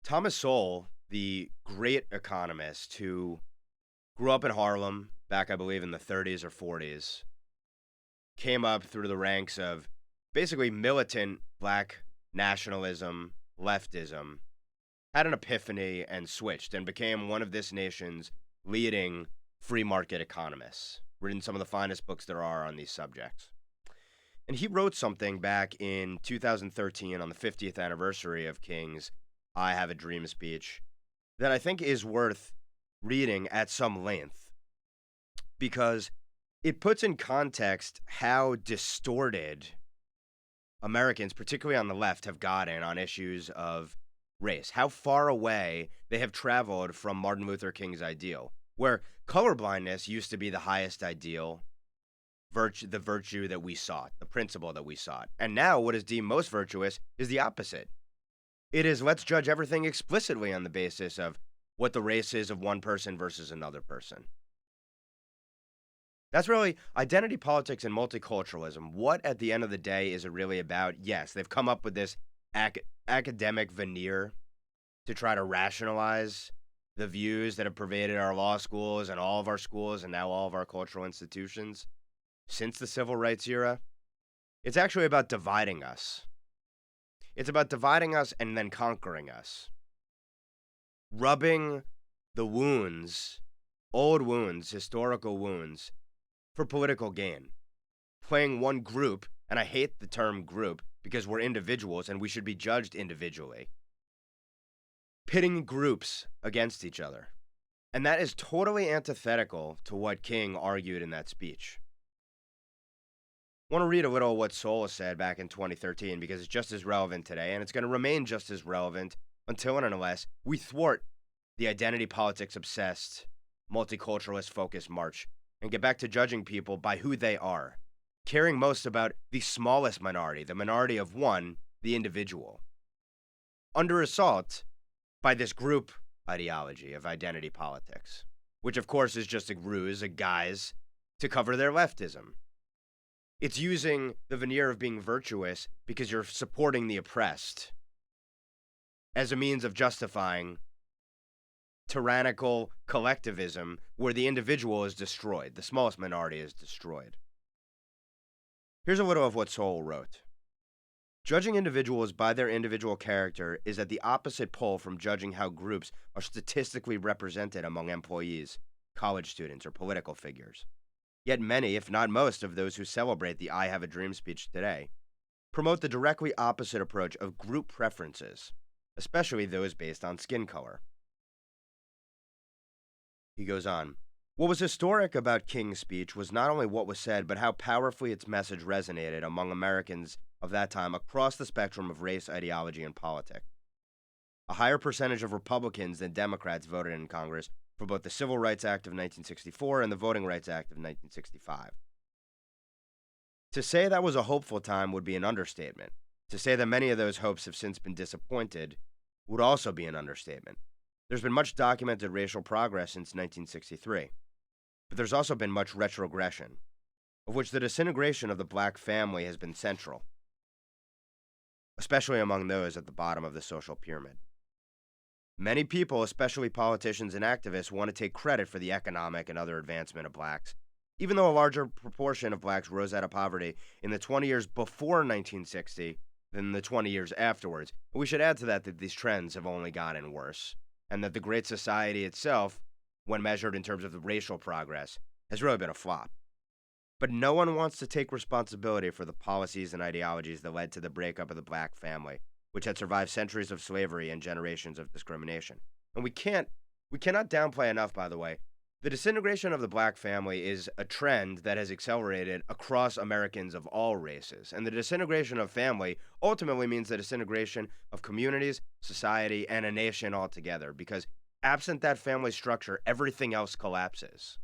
Thomas Sowell, the great economist who grew up in Harlem back, I believe, in the 30s or 40s, came up through the ranks of basically militant black nationalism, leftism, had an epiphany and switched and became one of this nation's leading free market economists, written some of the finest books there are on these subjects. And he wrote something back in 2013 on the 50th anniversary of King's I Have a Dream speech that I think is worth reading at some length because it puts in context how distorted Americans, particularly on the left, have gotten on issues of race, how far away they have traveled from Martin Luther King's ideal, where colorblindness used to be the highest ideal, the virtue that we sought, the principle that we sought. And now what is deemed most virtuous is the opposite. It is let's judge everything explicitly on the basis of what the race is of one person versus another person. That's really identity politics and multiculturalism. What, at the end of the day, is it really about? Yes, they've come up with this academic veneer to try to rationalize the views that have pervaded our law schools and all of our schools and now all of our cultural institutions since the civil rights era. It's actually about dividing us. It's about dividing us and then conquering us. Rubbing the wounds, old wounds, historical wounds, for political gain. Playing one group, and I hate the term group because we're individuals and we should be judged individually. Pitting groups against each other. And that is totally antithetical to what King argued in that speech. I want to read a little what Sowell said back in 2013 because it's just as relevant today, and it's going to remain just as relevant until and unless we thwart the identity politics obsessed, multiculturalist focused march and get back to judging people by who they are, caring most about the smallest minority, the minority of one, the individual, under assault by this group ideology of identity politics, which of course is just a ruse, a guise to cover their leftism. It's using the veneer of being virtuous because you're supporting the oppressed as a means of justifying tyrannical collectivism where the individual is destroyed, the smallest minority is destroyed. Here's a little of what Sowell wrote. Judging individuals by their individual character is at the opposite pole from judging how groups are statistically represented among employees, college students, or political figures. Yet many, if not most, of those who celebrate the I Have a Dream speech today promote the directly opposite approach of group preferences, especially those based on skin color. He goes on, what was historic about King's speech was not only what was said, but how powerfully its message resonated among Americans of that time across the spectrum of race, ideology, and politics. A higher percentage of Republicans than Democrats voted in Congress for both the Civil Rights Act of 1964 and the Voting Rights Act of 1965. To say that was a hopeful time would be an understatement. To say that many of those hopes have since been disappointed would also be an understatement. There's been much documented racial progress since 1963, but there's also been much retrogression, of which the disintegration of the black family has been central, especially among those at the bottom of the social pyramid. Many people, especially politicians and activists, want to take credit for the economic and other advancement of blacks, even though a larger proportion of blacks rose out of poverty in the 20 years before 1960 than the 20 years afterwards. We should add to that these trends have only gotten worse, and that the Great Society itself, when measured in terms of the racial progress, has really been a flop. But no one wants to take responsibility for the policies and ideologies that led to the breakup of the black family, which had survived centuries of slavery and generations of discrimination. And we cannot downplay enough, by the way, the disintegration of the black family is a trend that has accelerated across Americans of all races. And the disintegration of family ultimately means the disintegration of communities, society, and a nation altogether, because absent that family structure, everything else collapses.